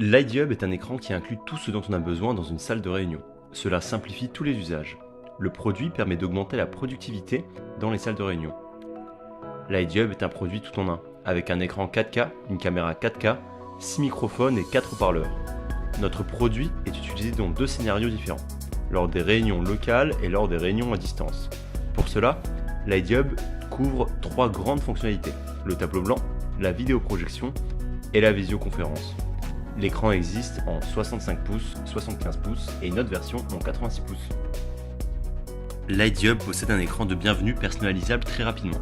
L'iDub est un écran qui inclut tout ce dont on a besoin dans une salle de réunion. Cela simplifie tous les usages. Le produit permet d'augmenter la productivité dans les salles de réunion. L'iDub est un produit tout en un, avec un écran 4K, une caméra 4K, 6 microphones et 4 haut-parleurs. Notre produit est utilisé dans 2 scénarios différents, lors des réunions locales et lors des réunions à distance. Pour cela, l'iDub couvre 3 grandes fonctionnalités, le tableau blanc, la vidéoprojection et la visioconférence. L'écran existe en 65 pouces, 75 pouces et une autre version en 86 pouces. L'iDub possède un écran de bienvenue personnalisable très rapidement.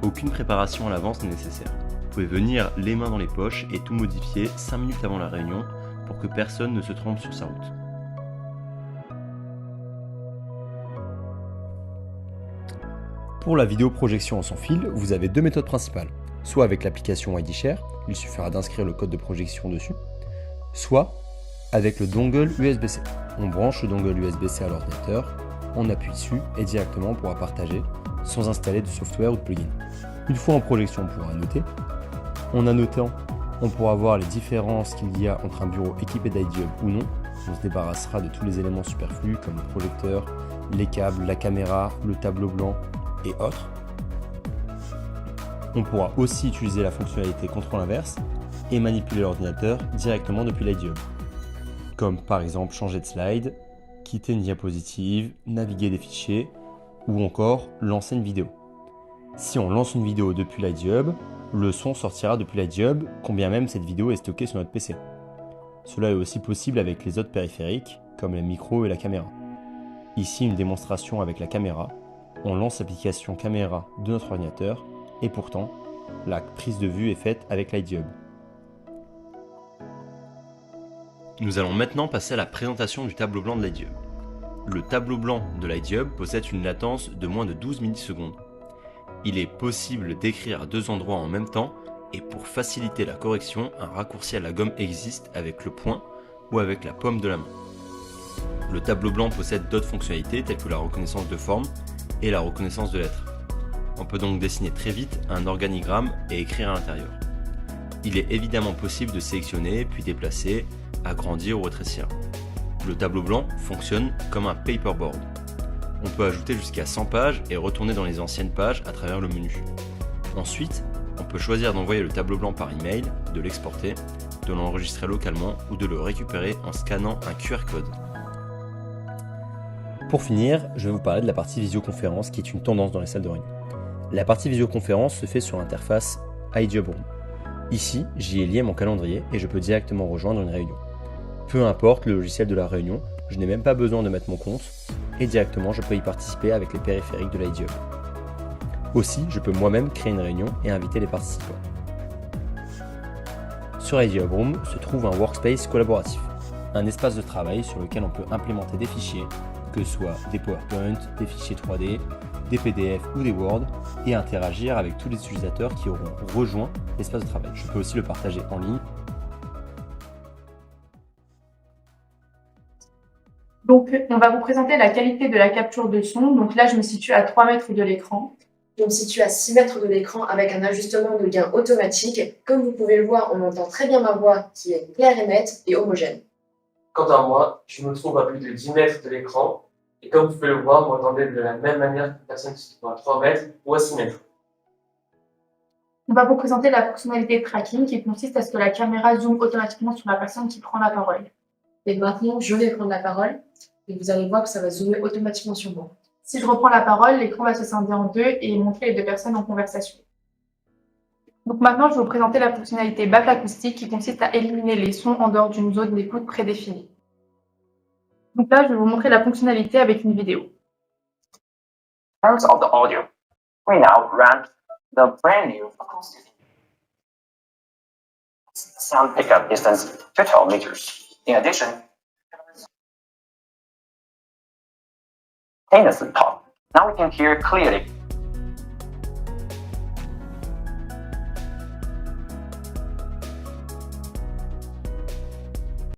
Aucune préparation à l'avance n'est nécessaire. Vous pouvez venir les mains dans les poches et tout modifier 5 minutes avant la réunion pour que personne ne se trompe sur sa route. Pour la vidéoprojection en sans fil, vous avez 2 méthodes principales. Soit avec l'application IDShare, il suffira d'inscrire le code de projection dessus, soit avec le dongle USB-C. On branche le dongle USB-C à l'ordinateur, on appuie dessus et directement on pourra partager sans installer de software ou de plugin. Une fois en projection, on pourra noter. En annotant, on pourra voir les différences qu'il y a entre un bureau équipé d'iDub ou non. On se débarrassera de tous les éléments superflus comme le projecteur, les câbles, la caméra, le tableau blanc et autres. On pourra aussi utiliser la fonctionnalité contrôle inverse et manipuler l'ordinateur directement depuis l'iDub. Comme par exemple changer de slide, quitter une diapositive, naviguer des fichiers ou encore lancer une vidéo. Si on lance une vidéo depuis l'iDub, le son sortira depuis l'iDub, combien même cette vidéo est stockée sur notre PC. Cela est aussi possible avec les autres périphériques, comme les micros et la caméra. Ici une démonstration avec la caméra. On lance l'application caméra de notre ordinateur et pourtant, la prise de vue est faite avec l'iDub. Nous allons maintenant passer à la présentation du tableau blanc de l'iDub. Le tableau blanc de l'iDub possède une latence de moins de 12 millisecondes. Il est possible d'écrire à 2 endroits en même temps et pour faciliter la correction, un raccourci à la gomme existe avec le poing ou avec la paume de la main. Le tableau blanc possède d'autres fonctionnalités telles que la reconnaissance de forme et la reconnaissance de lettres. On peut donc dessiner très vite un organigramme et écrire à l'intérieur. Il est évidemment possible de sélectionner puis déplacer, agrandir ou rétrécir. Le tableau blanc fonctionne comme un paperboard. On peut ajouter jusqu'à 100 pages et retourner dans les anciennes pages à travers le menu. Ensuite, on peut choisir d'envoyer le tableau blanc par email, de l'exporter, de l'enregistrer localement ou de le récupérer en scannant un QR code. Pour finir, je vais vous parler de la partie visioconférence qui est une tendance dans les salles de réunion. La partie visioconférence se fait sur l'interface iDub Room. Ici, j'y ai lié mon calendrier et je peux directement rejoindre une réunion. Peu importe le logiciel de la réunion, je n'ai même pas besoin de mettre mon compte et directement je peux y participer avec les périphériques de l'iDub. Aussi, je peux moi-même créer une réunion et inviter les participants. Sur iDub Room se trouve un workspace collaboratif, un espace de travail sur lequel on peut implémenter des fichiers, que ce soit des PowerPoint, des fichiers 3D, des PDF ou des Word, et interagir avec tous les utilisateurs qui auront rejoint l'espace de travail. Je peux aussi le partager en ligne. Donc, on va vous présenter la qualité de la capture de son. Donc là, je me situe à 3 mètres de l'écran. Je me situe à 6 mètres de l'écran avec un ajustement de gain automatique. Comme vous pouvez le voir, on entend très bien ma voix qui est claire et nette et homogène. Quant à moi, je me trouve à plus de 10 mètres de l'écran et comme vous pouvez le voir, vous m'entendez de la même manière qu'une personne qui se trouve à 3 mètres ou à 6 mètres. On va vous présenter la fonctionnalité de tracking qui consiste à ce que la caméra zoome automatiquement sur la personne qui prend la parole. Et maintenant, je vais prendre la parole et vous allez voir que ça va zoomer automatiquement sur moi. Si je reprends la parole, l'écran va se scinder en deux et montrer les 2 personnes en conversation. Donc maintenant, je vais vous présenter la fonctionnalité bac acoustique qui consiste à éliminer les sons en dehors d'une zone d'écoute prédéfinie. Donc là, je vais vous montrer la fonctionnalité avec une vidéo. In terms of the audio, we now run the brand new acoustic sound pickup distance to 12 meters. In addition, in the top, now we can hear clearly